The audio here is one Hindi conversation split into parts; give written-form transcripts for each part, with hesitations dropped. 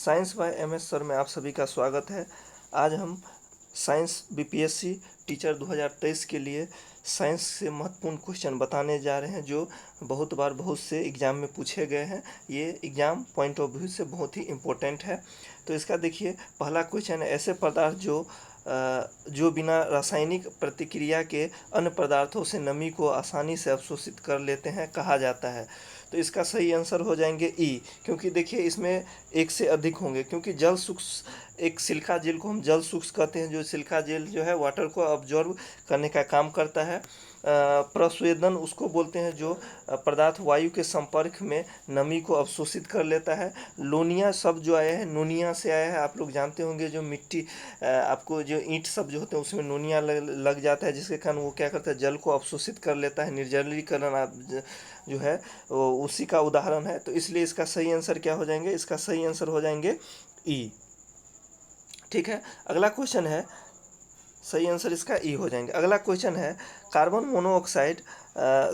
साइंस बाय एमएस सर में आप सभी का स्वागत है। आज हम साइंस बीपीएससी टीचर 2023 के लिए साइंस से महत्वपूर्ण क्वेश्चन बताने जा रहे हैं जो बहुत बार बहुत से एग्ज़ाम में पूछे गए हैं। ये एग्ज़ाम पॉइंट ऑफ व्यू से बहुत ही इम्पोर्टेंट है। तो इसका देखिए, पहला क्वेश्चन है, ऐसे पदार्थ जो बिना रासायनिक प्रतिक्रिया के अन्य पदार्थों से नमी को आसानी से अवशोषित कर लेते हैं, कहा जाता है। तो इसका सही आंसर हो जाएंगे ई, क्योंकि देखिए इसमें एक से अधिक होंगे, क्योंकि जल सूक्ष्म एक सिलिका जेल को हम जल सूक्ष्म कहते हैं। जो सिलिका जेल जो है वाटर को अब्जॉर्ब करने का काम करता है। प्रस्वेदन उसको बोलते हैं जो पदार्थ वायु के संपर्क में नमी को अवशोषित कर लेता है। लोनिया शब्द जो आया है नोनिया से आया है, आप लोग जानते होंगे। जो मिट्टी आपको जो ईंट सब जो होते हैं उसमें नोनिया लग जाता है, जिसके कारण वो क्या करता है, जल को अवशोषित कर लेता है। निर्जलीकरण आप जो है वो उसी का उदाहरण है। तो इसलिए इसका सही आंसर क्या हो जाएंगे, इसका सही आंसर हो जाएंगे ई। ठीक है, अगला क्वेश्चन है, सही आंसर इसका ई हो जाएंगे। अगला क्वेश्चन है, कार्बन मोनोऑक्साइड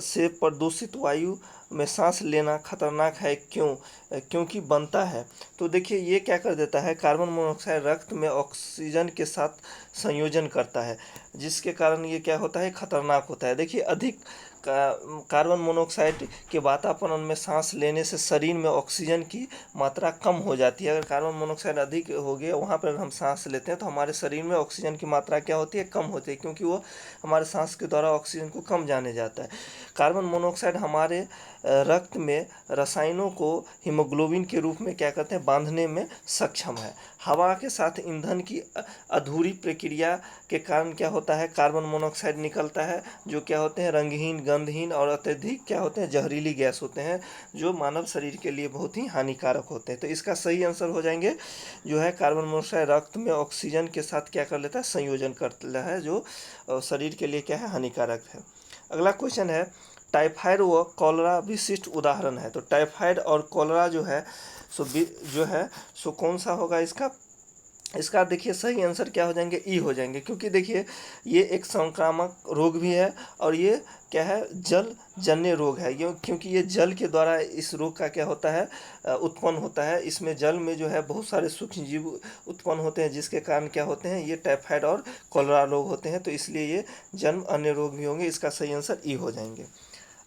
से प्रदूषित वायु में सांस लेना खतरनाक है, क्यों? क्योंकि बनता है। तो देखिए ये क्या कर देता है, कार्बन मोनोऑक्साइड रक्त में ऑक्सीजन के साथ संयोजन करता है, जिसके कारण ये क्या होता है, खतरनाक होता है। देखिए अधिक कार्बन मोनोऑक्साइड के वातावरण में सांस लेने से शरीर में ऑक्सीजन की मात्रा कम हो जाती है। अगर कार्बन मोनोऑक्साइड अधिक हो गया वहाँ पर हम सांस लेते हैं तो हमारे शरीर में ऑक्सीजन की मात्रा क्या होती है, कम होती है, क्योंकि वो हमारे सांस के द्वारा ऑक्सीजन को कम जाने जाता है। कार्बन मोनोऑक्साइड हमारे रक्त में रसायनों को हीमोग्लोबिन के रूप में क्या करते हैं, बांधने में सक्षम है। हवा के साथ ईंधन की अधूरी प्रक्रिया के कारण क्या होता है, कार्बन मोनोऑक्साइड निकलता है, जो क्या होते हैं, रंगहीन, गंधहीन और अत्यधिक क्या होते हैं, जहरीली गैस होते हैं, जो मानव शरीर के लिए बहुत ही हानिकारक होते हैं। तो इसका सही आंसर हो जाएंगे जो है, कार्बन मोनोऑक्साइड रक्त में ऑक्सीजन के साथ क्या कर लेता है, संयोजन करता है, जो शरीर के लिए क्या है, हानिकारक है। अगला क्वेश्चन है, टाइफाइड व कॉलरा विशिष्ट उदाहरण है। तो टाइफाइड और कॉलरा जो है सो कौन सा होगा इसका देखिए सही आंसर क्या हो जाएंगे, ई हो जाएंगे, क्योंकि देखिए ये एक संक्रामक रोग भी है और ये क्या है, जल जन्य रोग है। ये क्योंकि ये जल के द्वारा इस रोग का क्या होता है, उत्पन्न होता है। इसमें जल में जो है बहुत सारे सूक्ष्म जीव उत्पन्न होते हैं, जिसके कारण क्या होते हैं, ये टाइफाइड और कॉलरा रोग होते हैं। तो इसलिए ये जन्म अन्य रोग भी होंगे। इसका सही आंसर ई हो जाएंगे।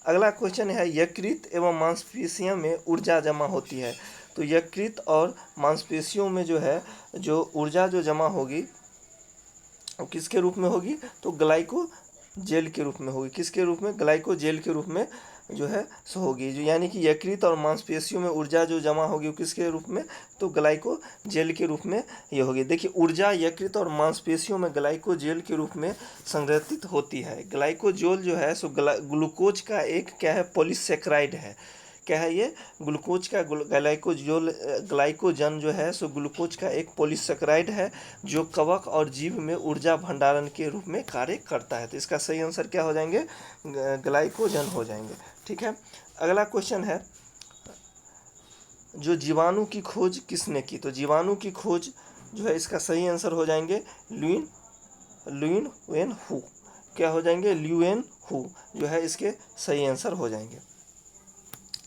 अगला क्वेश्चन है, यकृत एवं मांसपेशियों में ऊर्जा जमा होती है। तो यकृत और मांसपेशियों में जो है, जो ऊर्जा जो जमा होगी वो किसके रूप में होगी, तो ग्लाइको जेल के रूप में होगी। किसके रूप में, ग्लाइको जेल के रूप में जो है सो होगी। जो यानी कि यकृत और मांसपेशियों में ऊर्जा जो जमा होगी वो किसके रूप में, तो ग्लाइको जेल के रूप में ये होगी। देखिए ऊर्जा यकृत और मांसपेशियों में ग्लाइको जेल के रूप में संग्रहित होती है। ग्लाइकोजोल जो है सो ग्लूकोज का एक क्या है, पॉलीसेकेराइड है। क्या है ये, ग्लूकोज का ग्लाइकोजन जो है सो ग्लूकोज का एक पॉलीसेकेराइड है, जो कवक और जीव में ऊर्जा भंडारण के रूप में कार्य करता है। तो इसका सही आंसर क्या हो जाएंगे, ग्लाइकोजन हो जाएंगे। ठीक है, अगला क्वेश्चन है, जो जीवाणु की खोज किसने की? तो जीवाणु की खोज जो है इसका सही आंसर हो जाएंगे ल्यूइन वेन हू। क्या हो जाएंगे, ल्यूएन हू जो है इसके सही आंसर हो जाएंगे।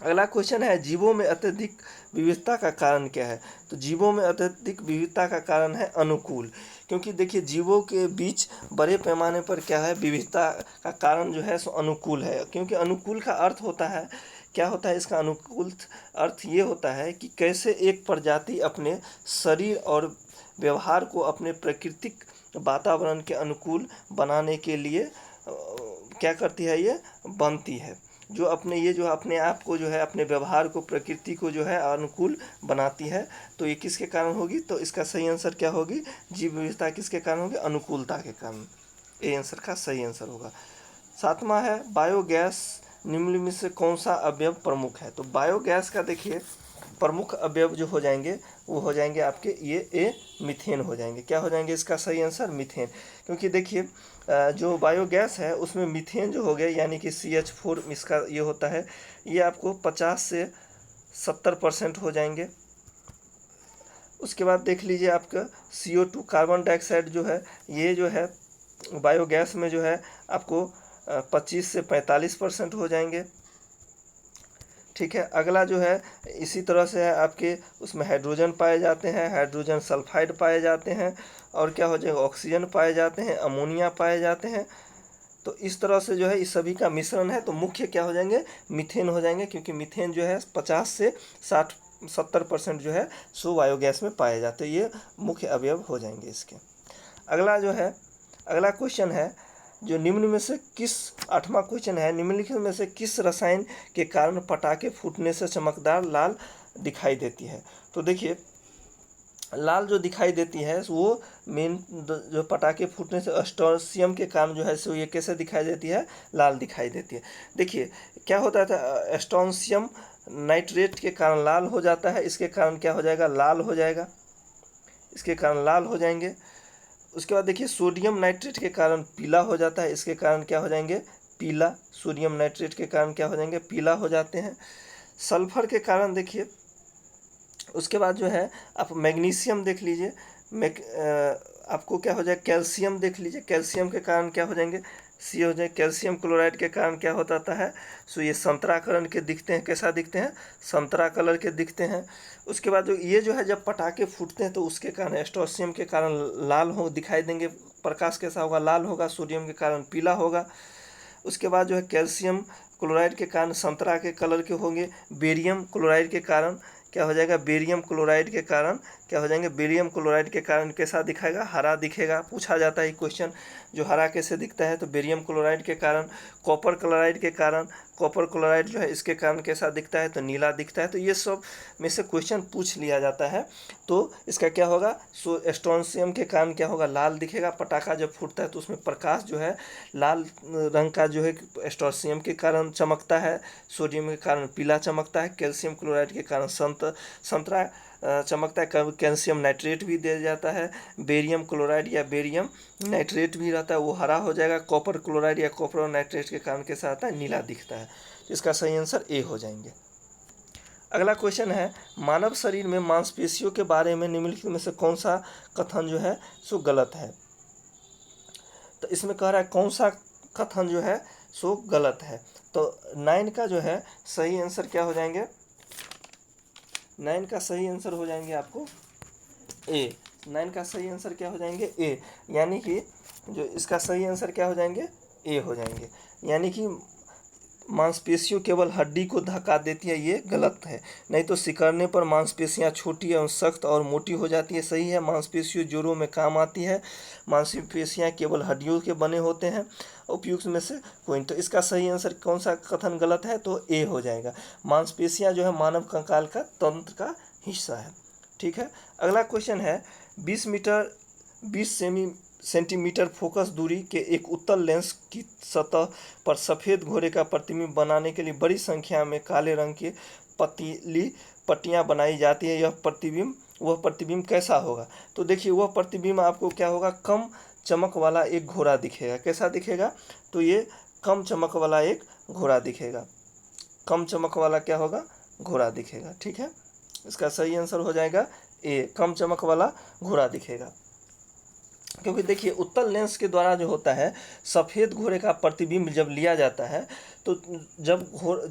अगला क्वेश्चन है, जीवों में अत्यधिक विविधता का कारण क्या है? तो जीवों में अत्यधिक विविधता का कारण है अनुकूल, क्योंकि देखिए जीवों के बीच बड़े पैमाने पर क्या है, विविधता का कारण जो है सो अनुकूल है। क्योंकि अनुकूल का अर्थ होता है, क्या होता है इसका अनुकूल अर्थ, ये होता है कि कैसे एक प्रजाति अपने शरीर और व्यवहार को अपने प्राकृतिक वातावरण के अनुकूल बनाने के लिए क्या करती है, ये बनती है। जो अपने ये जो अपने आप को जो है, अपने व्यवहार को, प्रकृति को जो है अनुकूल बनाती है। तो ये किसके कारण होगी, तो इसका सही आंसर क्या होगी, जीव विविधता किसके कारण होगी, अनुकूलता के कारण। ये आंसर का सही आंसर होगा। सातवां है, बायोगैस निम्न में से कौन सा अवयव प्रमुख है? तो बायोगैस का देखिए प्रमुख अवयव जो हो जाएंगे वो हो जाएंगे आपके ये मीथेन हो जाएंगे। क्या हो जाएंगे इसका सही आंसर, मीथेन। क्योंकि देखिए जो बायोगैस है उसमें मीथेन जो हो गया, यानी कि CH4 इसका ये होता है, ये आपको 50 से 70% हो जाएंगे। उसके बाद देख लीजिए आपका CO2 कार्बन डाइऑक्साइड जो है, ये जो है बायोगैस में जो है आपको 25 से 45% हो जाएंगे। ठीक है। अगला जो है इसी तरह से है आपके, उसमें हाइड्रोजन पाए जाते हैं, हाइड्रोजन सल्फाइड पाए जाते हैं, और क्या हो जाएगा, ऑक्सीजन पाए जाते हैं, अमोनिया पाए जाते हैं। तो इस तरह से जो है इस सभी का मिश्रण है, तो मुख्य क्या हो जाएंगे, मीथेन हो जाएंगे, क्योंकि मीथेन जो है 50 से 60-70% जो है सो बायोगैस में पाए जाते हैं। ये मुख्य अवयव हो जाएंगे इसके। अगला जो है, अगला क्वेश्चन है जो निम्न में से किस, 8वां क्वेश्चन है, निम्नलिखित में से किस रसायन के कारण पटाखे फूटने से चमकदार लाल दिखाई देती है। तो देखिए लाल जो दिखाई देती है वो मेन जो पटाखे फूटने से एस्टोनियम के कारण जो है सो ये कैसे दिखाई देती है, लाल दिखाई देती है। देखिए क्या होता था, एस्टोनियम नाइट्रेट के कारण लाल हो जाता है, इसके कारण क्या हो जाएगा, लाल हो जाएगा, इसके कारण लाल हो जाएंगे। उसके बाद देखिए सोडियम नाइट्रेट के कारण पीला हो जाता है, इसके कारण क्या हो जाएंगे, पीला, सोडियम नाइट्रेट के कारण क्या हो जाएंगे, पीला हो जाते हैं। सल्फर के कारण देखिए, उसके बाद जो है आप मैग्नीशियम देख लीजिए, आपको क्या हो जाए, कैल्शियम देख लीजिए, कैल्शियम के कारण क्या हो जाएंगे, सी हो जाए। कैल्शियम क्लोराइड के कारण क्या होता है, सो ये संतरा कलर के दिखते हैं, कैसा दिखते हैं, संतरा कलर के दिखते हैं। उसके बाद जो है जब पटाखे फूटते हैं तो उसके कारण एस्टोनियम के कारण लाल हो दिखाई देंगे, प्रकाश कैसा होगा, लाल होगा, सोडियम के कारण पीला होगा। उसके बाद जो है कैल्शियम क्लोराइड के कारण संतरा के कलर के होंगे, बेरियम क्लोराइड के कारण क्या हो जाएगा, बेरियम क्लोराइड के कारण क्या हो जाएंगे, बेरियम क्लोराइड के कारण कैसा दिखाएगा, हरा दिखेगा। पूछा जाता है क्वेश्चन, जो हरा कैसे दिखता है, तो बेरियम क्लोराइड के कारण। कॉपर क्लोराइड के कारण, कॉपर क्लोराइड जो है इसके कारण कैसा दिखता है, तो नीला दिखता है। तो ये सब में से क्वेश्चन पूछ लिया जाता है। तो इसका क्या होगा, सो एस्टोनियम के कारण क्या होगा, लाल दिखेगा। पटाखा जब फूटता है तो उसमें प्रकाश जो है लाल रंग का जो है एस्टोनियम के कारण चमकता है, सोडियम के कारण पीला चमकता है, कैल्शियम क्लोराइड के कारण संतरा चमकता है। कैल्शियम नाइट्रेट भी दिया जाता है, बेरियम क्लोराइड या बेरियम नाइट्रेट भी रहता है, वो हरा हो जाएगा। कॉपर क्लोराइड या कॉपर नाइट्रेट के कारण कैसा आता है, नीला दिखता है। इसका सही आंसर ए हो जाएंगे। अगला क्वेश्चन है, मानव शरीर में मांसपेशियों के बारे में निम्नलिखित में से कौन सा कथन जो है सो गलत है। तो इसमें कह रहा है कौन सा कथन जो है सो गलत है। तो 9 का जो है सही आंसर क्या हो जाएंगे, 9 का सही आंसर हो जाएंगे आपको ए। 9 का सही आंसर क्या हो जाएंगे, ए। यानी कि जो इसका सही आंसर क्या हो जाएंगे, ए हो जाएंगे। यानी कि मांसपेशियों केवल हड्डी को धक्का देती है, ये गलत है। नहीं तो सिकड़ने पर मांसपेशियां छोटी एवं सख्त और मोटी हो जाती है, सही है। मांसपेशियों जोड़ों में काम आती है, मांसपेशियां केवल हड्डियों के बने होते हैं। उपयुक्त में से कोई नहीं। तो इसका सही आंसर कौन सा कथन गलत है, तो ए हो जाएगा। मांसपेशियां जो है मानव कंकाल का तंत्र का हिस्सा है। ठीक है। अगला क्वेश्चन है, 20 सेंटीमीटर फोकस दूरी के एक उत्तल लेंस की सतह पर सफ़ेद घोड़े का प्रतिबिंब बनाने के लिए बड़ी संख्या में काले रंग की पतली पट्टियां बनाई जाती है। वह प्रतिबिंब कैसा होगा। तो देखिए वह प्रतिबिंब आपको क्या होगा, कम चमक वाला एक घोड़ा दिखेगा। कैसा दिखेगा, तो ये कम चमक वाला एक घोड़ा दिखेगा। कम चमक वाला क्या होगा, घोड़ा दिखेगा। ठीक है। इसका सही आंसर हो जाएगा ए, कम चमक वाला घोड़ा दिखेगा। क्योंकि देखिए उत्तल लेंस के द्वारा जो होता है, सफ़ेद घोड़े का प्रतिबिंब जब लिया जाता है तो जब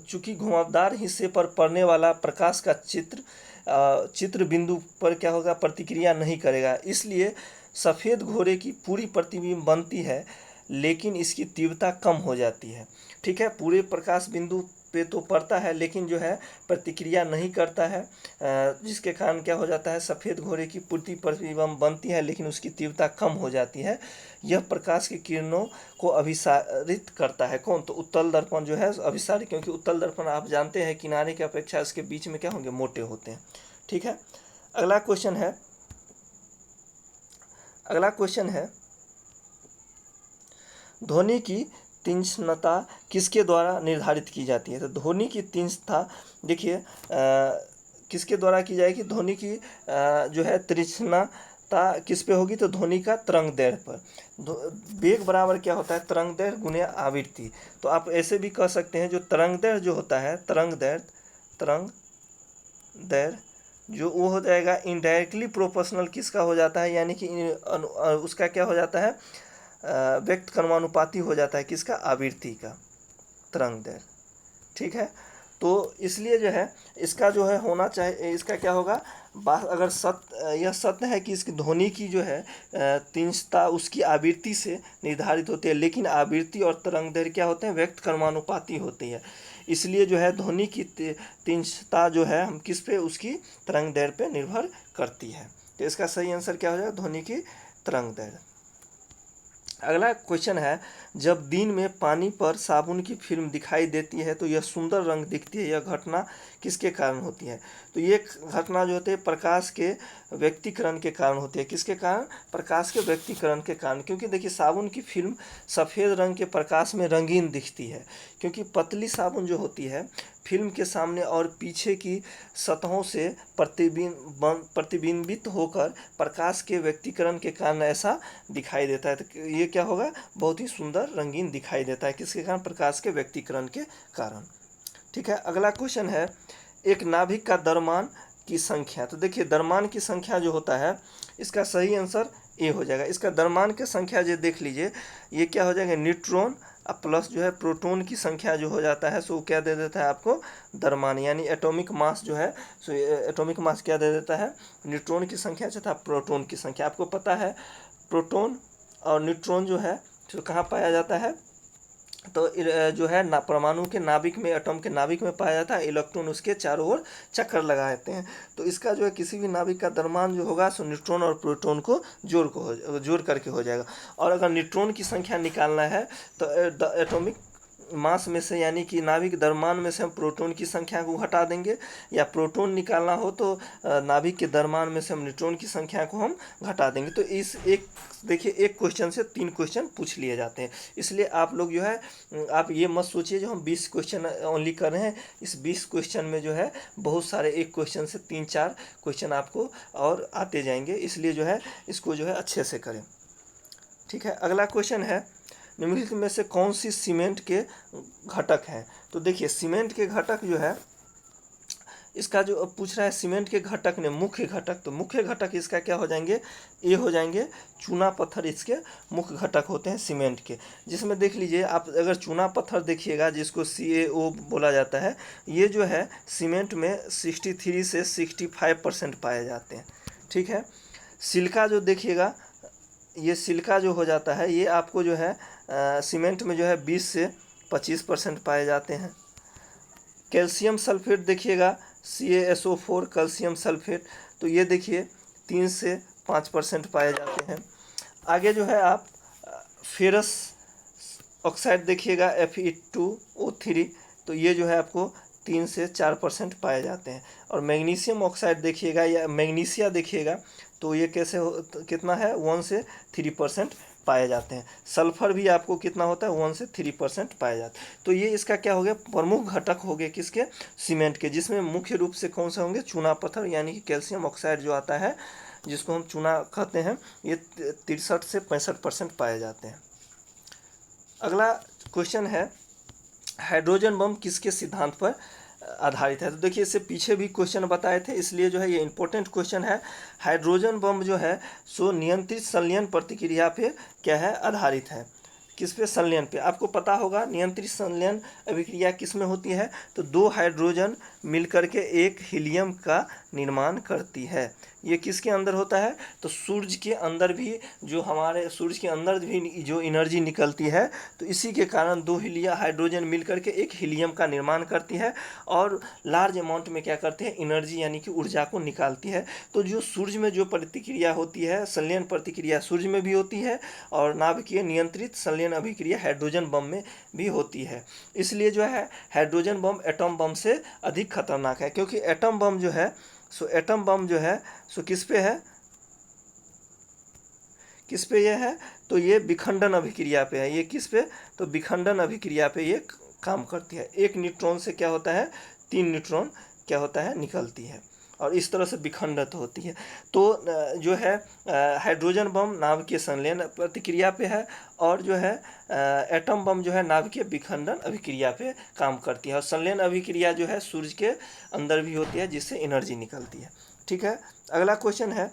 चूँकि घुमावदार हिस्से पर पड़ने वाला प्रकाश का चित्र बिंदु पर क्या होगा, प्रतिक्रिया नहीं करेगा। इसलिए सफ़ेद घोड़े की पूरी प्रतिबिंब बनती है, लेकिन इसकी तीव्रता कम हो जाती है। ठीक है। पूरे प्रकाश बिंदु पे तो पड़ता है, लेकिन जो है प्रतिक्रिया नहीं करता है, जिसके कारण क्या हो जाता है, सफ़ेद घोड़े की पूरी प्रतिबिंब बनती है, लेकिन उसकी तीव्रता कम हो जाती है। यह प्रकाश की किरणों को अभिसारित करता है। कौन, तो उत्तल दर्पण जो है अभिसारित, क्योंकि उत्तल दर्पण आप जानते हैं किनारे की अपेक्षा इसके बीच में क्या होंगे, मोटे होते हैं। ठीक है। अगला क्वेश्चन है, ध्वनि की तीक्ष्णता किसके द्वारा निर्धारित की जाती है। तो ध्वनि की तीक्ष्णता देखिए किसके द्वारा की जाएगी, ध्वनि की जो है तीक्ष्णता किस पे होगी, तो ध्वनि का तरंग दैर्घ्य पर। वेग बराबर क्या होता है, तरंग दैर्घ्य गुणे आवृत्ति। तो आप ऐसे भी कह सकते हैं, जो तरंग दैर्घ्य जो होता है, तरंग दैर्घ्य जो वो हो जाएगा इनडायरेक्टली प्रोपोर्शनल किसका हो जाता है, यानी कि उसका क्या हो जाता है, व्यक्त कर्मानुपाती हो जाता है, किसका, आवृत्ति का, तरंग दैर्घ्य। ठीक है। तो इसलिए जो है इसका जो है होना चाहिए, इसका क्या होगा, बात अगर यह सत्य है कि इसकी ध्वनि की जो है तीक्ष्णता उसकी आवृत्ति से निर्धारित होती है, लेकिन आवृत्ति और तरंग दैर्घ्य क्या होते हैं, व्यक्त क्रमानुपाती होती है। इसलिए जो है ध्वनि की तीक्ष्णता जो है हम किस पे, उसकी तरंग दैर्घ्य पे निर्भर करती है। तो इसका सही आंसर क्या हो जाएगा, ध्वनि की तरंग दैर्घ्य। अगला क्वेश्चन है, जब दिन में पानी पर साबुन की फिल्म दिखाई देती है तो यह सुंदर रंग दिखती है, यह घटना किसके कारण होती है। तो ये घटना जो होती है प्रकाश के व्यक्तीकरण के कारण होती है। किसके कारण, प्रकाश के व्यक्तीकरण के कारण। क्योंकि देखिए साबुन की फिल्म सफ़ेद रंग के प्रकाश में रंगीन दिखती है, क्योंकि पतली साबुन जो होती है फिल्म के सामने और पीछे की सतहों से प्रतिबिंबित होकर प्रकाश के व्यक्तीकरण के कारण ऐसा दिखाई देता है। तो ये क्या होगा, बहुत ही सुंदर रंगीन दिखाई देता है। किसके कारण, प्रकाश के व्यक्तीकरण के कारण। ठीक है, अगला क्वेश्चन है, एक नाभिक का द्रव्यमान की संख्या। तो देखिए द्रव्यमान की संख्या जो होता है इसका सही आंसर ए हो जाएगा। इसका द्रव्यमान की संख्या जो देख लीजिए, ये क्या हो जाएगा, न्यूट्रॉन प्लस जो है प्रोटॉन की संख्या जो हो जाता है सो क्या दे देता है आपको, द्रव्यमान, यानी एटॉमिक मास जो है सो एटॉमिक मास क्या दे देता है, न्यूट्रॉन की संख्या तथा प्रोटॉन की संख्या। आपको पता है प्रोटॉन और न्यूट्रॉन जो है तो कहाँ पाया जाता है, तो जो है परमाणु के नाभिक में, एटम के नाभिक में पाया जाता है। इलेक्ट्रॉन उसके चारों ओर चक्कर लगाते हैं। तो इसका जो है किसी भी नाभिक का द्रव्यमान जो होगा सो न्यूट्रॉन और प्रोटॉन को जोड़ करके हो जाएगा। और अगर न्यूट्रॉन की संख्या निकालना है तो एटॉमिक मास में से, यानी कि नाभिक द्रव्यमान में से हम प्रोटॉन की संख्या को घटा देंगे, या प्रोटॉन निकालना हो तो नाभिक के द्रव्यमान में से हम न्यूट्रॉन की संख्या को हम घटा देंगे। तो इस एक देखिए एक क्वेश्चन से 3 क्वेश्चन पूछ लिए जाते हैं। इसलिए आप लोग जो है आप ये मत सोचिए जो हम 20 क्वेश्चन ओनली कर रहे हैं। इस 20 क्वेश्चन में जो है बहुत सारे एक क्वेश्चन से 3-4 क्वेश्चन आपको और आते जाएंगे। इसलिए जो है इसको जो है अच्छे से करें। ठीक है, अगला क्वेश्चन है, निम्नलिखित में से कौन सी सीमेंट के घटक हैं। तो देखिए सीमेंट के घटक जो है, इसका जो पूछ रहा है सीमेंट के घटक ने मुख्य घटक, तो मुख्य घटक इसका क्या हो जाएंगे, ए हो जाएंगे। चूना पत्थर इसके मुख्य घटक होते हैं सीमेंट के, जिसमें देख लीजिए आप अगर चूना पत्थर देखिएगा जिसको CaO बोला जाता है, ये जो है सीमेंट में 63 से 65% पाए जाते हैं। ठीक है, सिलिका जो देखिएगा, ये सिलिका जो हो जाता है ये आपको जो है सीमेंट में जो है 20 से 25% पाए जाते हैं। कैल्शियम सल्फेट देखिएगा, CaSO4 कैल्शियम सल्फेट, तो ये देखिए 3 से 5% पाए जाते हैं। आगे जो है आप फेरस ऑक्साइड देखिएगा Fe2O3, तो ये जो है आपको 3 से 4% पाए जाते हैं। और मैग्नीशियम ऑक्साइड देखिएगा या मैग्नीशिया देखिएगा, तो ये कितना है, 1 से 3% पाए जाते हैं। सल्फर भी आपको कितना होता है, 1 से 3% पाए जाते हैं। तो ये इसका क्या हो गया, प्रमुख घटक हो गए किसके, सीमेंट के, जिसमें मुख्य रूप से कौन सा होंगे, चूना पत्थर, यानी कि कैल्शियम ऑक्साइड जो आता है जिसको हम चूना कहते हैं, ये 63 से 65% पाए जाते हैं। अगला क्वेश्चन है, हाइड्रोजन बम किसके सिद्धांत पर आधारित है। तो देखिए इससे पीछे भी क्वेश्चन बताए थे, इसलिए जो है ये इंपॉर्टेंट क्वेश्चन है। हाइड्रोजन बम जो है सो नियंत्रित संलयन प्रतिक्रिया पे क्या है, आधारित है। किस पे, संलयन पे। आपको पता होगा नियंत्रित संलयन अभिक्रिया किस में होती है, तो 2 हाइड्रोजन मिलकर के एक हीलियम का निर्माण करती है। ये किसके अंदर होता है, तो सूर्य के अंदर भी, जो हमारे सूर्य के अंदर भी जो एनर्जी निकलती है, तो इसी के कारण 2 हाइड्रोजन मिलकर के एक हीलियम का निर्माण करती है और लार्ज अमाउंट में क्या करती है, एनर्जी यानी कि ऊर्जा को निकालती है। तो जो सूर्य में जो प्रतिक्रिया होती है, संलयन प्रतिक्रिया सूर्य में भी होती है और नाभिकीय नियंत्रित संलयन अभिक्रिया हाइड्रोजन बम में भी होती है। इसलिए जो है हाइड्रोजन बम एटम बम से अधिक खतरनाक है, क्योंकि एटम बम जो है सो एटम बम जो है सो किस पे है, किस पे ये है, तो ये विखंडन अभिक्रिया पे है। ये किस पे, तो विखंडन अभिक्रिया पे ये काम करती है। एक न्यूट्रॉन से क्या होता है, 3 न्यूट्रॉन क्या होता है, निकलती है और इस तरह से विखंडित होती है। तो जो है हाइड्रोजन बम नाभिकीय संलयन प्रतिक्रिया पे है और जो है एटम बम जो है नाभिकीय विखंडन अभिक्रिया पे काम करती है। और संलयन अभिक्रिया जो है सूर्य के अंदर भी होती है जिससे एनर्जी निकलती है। ठीक है, अगला क्वेश्चन है,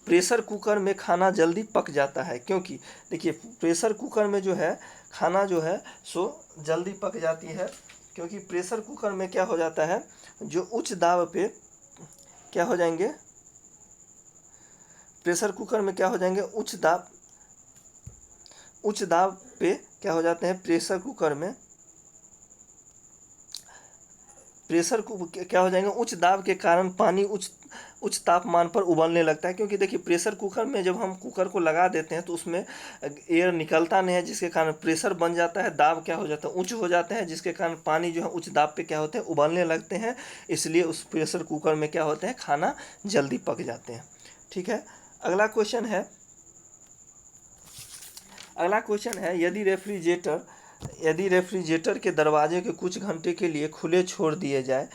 प्रेशर कुकर में खाना जल्दी पक जाता है क्योंकि, देखिए प्रेशर कुकर में जो है खाना जो है सो जल्दी पक जाती है क्योंकि प्रेशर कुकर में क्या हो जाता है, जो उच्च दाब पे क्या हो जाएंगे, प्रेशर कुकर में क्या हो जाएंगे, उच्च दाब पे क्या हो जाते हैं, प्रेशर को क्या हो जाएंगे, उच्च दाब के कारण पानी उच्च तापमान पर उबलने लगता है। क्योंकि देखिए प्रेशर कुकर में जब हम कुकर को लगा देते हैं तो उसमें एयर निकलता नहीं है, जिसके कारण प्रेशर बन जाता है, दाब क्या हो जाता है, उच्च हो जाते हैं, जिसके कारण पानी जो है उच्च दाब पे क्या होते हैं, उबलने लगते हैं। इसलिए उस प्रेशर कुकर में क्या होते हैं, खाना जल्दी पक जाते हैं। ठीक है, अगला क्वेश्चन है, यदि रेफ्रिजरेटर के दरवाजे के कुछ घंटे के लिए खुले छोड़ दिए जाए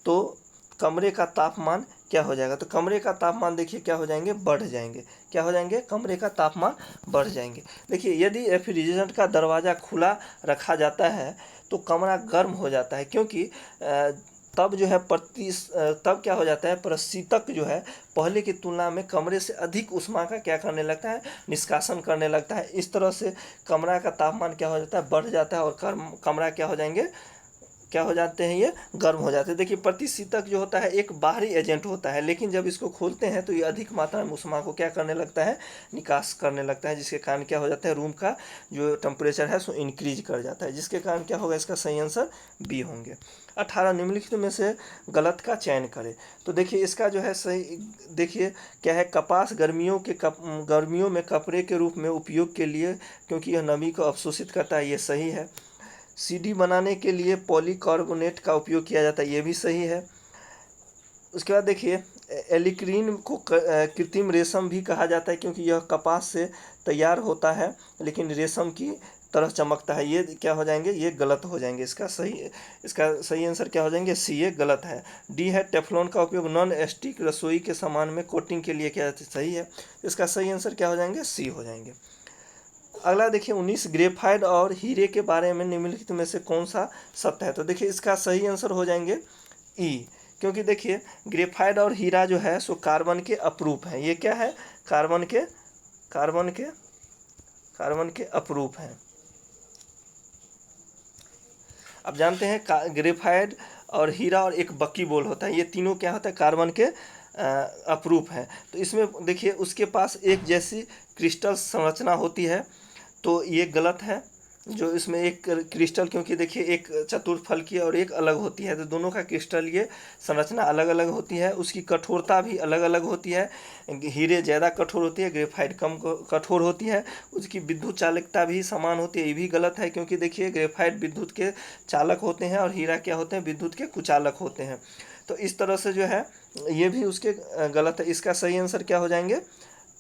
तो कमरे का तापमान क्या हो जाएगा। तो कमरे का तापमान देखिए क्या हो जाएंगे, बढ़ जाएंगे। क्या हो जाएंगे, कमरे का तापमान बढ़ जाएंगे। देखिए यदि रेफ्रिजरेटर का दरवाज़ा खुला रखा जाता है तो कमरा गर्म हो जाता है, क्योंकि तब जो है तब क्या हो जाता है, प्रशीतक जो है पहले की तुलना में कमरे से अधिक ऊष्मा का क्या करने लगता है, निष्कासन करने लगता है। इस तरह से कमरा का तापमान क्या हो जाता है, बढ़ जाता है, और कमरा क्या हो जाएंगे, क्या हो जाते हैं, ये गर्म हो जाते हैं। देखिए प्रतिशीतक जो होता है एक बाहरी एजेंट होता है, लेकिन जब इसको खोलते हैं तो ये अधिक मात्रा में ऊष्मा को क्या करने लगता है, निकास करने लगता है, जिसके कारण क्या हो जाता है, रूम का जो टेम्परेचर है सो इंक्रीज कर जाता है, जिसके कारण क्या होगा, इसका सही आंसर बी होंगे। 18 निम्नलिखित में से गलत का चयन करें। तो देखिए इसका जो है सही, देखिए क्या है, कपास गर्मियों में कपड़े के रूप में उपयोग के लिए, क्योंकि यह नमी को अवशोषित करता है, ये सही है। सीडी बनाने के लिए पॉलीकार्बोनेट का उपयोग किया जाता है, ये भी सही है। उसके बाद देखिए एलिक्रीन को कृत्रिम रेशम भी कहा जाता है, क्योंकि यह कपास से तैयार होता है लेकिन रेशम की तरह चमकता है। ये क्या हो जाएंगे, ये गलत हो जाएंगे। इसका सही आंसर क्या हो जाएंगे, सी, ये गलत है। डी है टेफ्लॉन का उपयोग नॉन स्टिक रसोई के सामान में कोटिंग के लिए किया जाता है, सही है। इसका सही आंसर क्या हो जाएंगे, सी हो जाएंगे। अगला देखिए 19, ग्रेफाइट और हीरे के बारे में निम्नलिखित में से कौन सा सत्य है। तो देखिए इसका सही आंसर हो जाएंगे ई, क्योंकि देखिए ग्रेफाइट और हीरा जो है सो कार्बन के अपरूप हैं। ये क्या है, कार्बन के अपरूप हैं। अब जानते हैं ग्रेफाइट और हीरा और एक बक्कीबोल होता है, ये तीनों क्या होता है, कार्बन के अपरूप है। तो इसमें देखिए उसके पास एक जैसी क्रिस्टल संरचना होती है, तो ये गलत है। जो इसमें एक क्रिस्टल, क्योंकि देखिए एक चतुर्फल की और एक अलग होती है, तो दोनों का क्रिस्टल ये संरचना अलग अलग होती है। उसकी कठोरता भी अलग अलग होती है, हीरे ज़्यादा कठोर होती है, ग्रेफाइट कम कठोर होती है। उसकी विद्युत चालकता भी समान होती है, ये भी गलत है, क्योंकि देखिए ग्रेफाइट विद्युत के चालक होते हैं और हीरा क्या होते हैं, विद्युत के कुचालक होते हैं। तो इस तरह से जो है ये भी उसके गलत है। इसका सही आंसर क्या हो जाएंगे,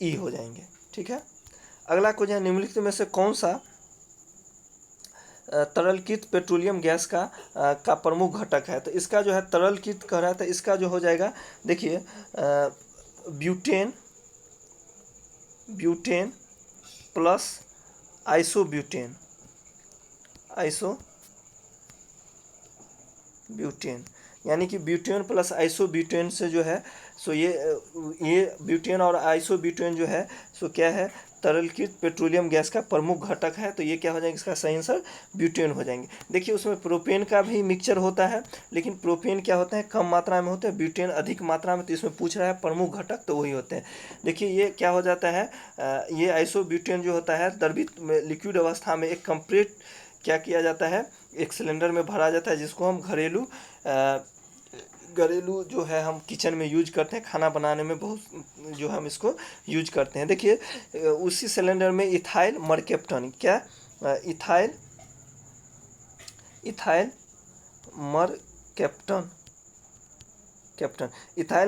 ई हो जाएंगे। ठीक है, अगला क्वेश्चन, निम्नलिखित में से कौन सा तरलकृत पेट्रोलियम गैस का प्रमुख घटक है। तो इसका जो है तरलकृत कह रहा था, इसका जो हो जाएगा देखिए ब्यूटेन प्लस आइसोब्यूटेन, यानी कि ब्यूटेन प्लस आइसोब्यूटेन से जो है सो ये ब्यूटेन और आइसोब्यूटेन जो है सो क्या है, तरलकृत पेट्रोलियम गैस का प्रमुख घटक है। तो ये क्या हो जाएगा, इसका सही आंसर ब्यूटेन हो जाएंगे। देखिए उसमें प्रोपेन का भी मिक्सचर होता है, लेकिन प्रोपेन क्या होता है, कम मात्रा में होता है, ब्यूटेन अधिक मात्रा में। तो इसमें पूछ रहा है प्रमुख घटक, तो वही होते हैं। देखिए ये क्या हो जाता है, ये आइसोब्यूटेन जो होता है द्रवित लिक्विड अवस्था में एक कंप्लीट क्या किया जाता है, एक सिलेंडर में भरा जाता है, जिसको हम घरेलू जो है हम किचन में यूज करते हैं, खाना बनाने में बहुत जो हम इसको यूज करते हैं। देखिए उसी सिलेंडर में इथाइल मरकेप्टन, क्या इथाइल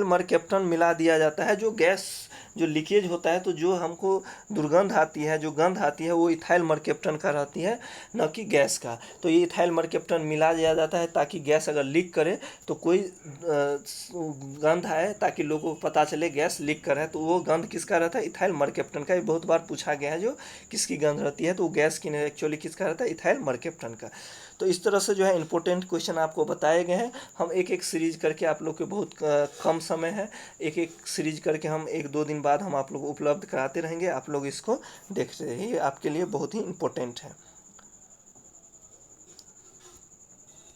मरकेप्टन मिला दिया जाता है। जो गैस जो लीकेज होता है, तो जो हमको दुर्गंध आती है, जो गंध आती है, वो इथाइल मरकेप्टन का रहती है, न कि गैस का। तो ये इथाइल मरकेप्टन मिला दिया जाता है ताकि गैस अगर लीक करे तो कोई गंध आए, ताकि लोगों को पता चले गैस लीक कर है। तो वो गंध किसका रहता है, इथाइल मरकेप्टन का। ये बहुत बार पूछा गया है, जो किसकी गंध रहती है, तो गैस की नहीं, एक्चुअली किसका रहता है, इथाइल मरकेप्टन का। तो इस तरह से जो है इंपॉर्टेंट क्वेश्चन आपको बताए गए हैं। हम एक एक सीरीज करके आप लोग के बहुत कम समय है, एक एक सीरीज करके हम 1-2 दिन बाद हम आप लोग को उपलब्ध कराते रहेंगे। आप लोग इसको देखते रहिए, आपके लिए बहुत ही इम्पोर्टेंट है।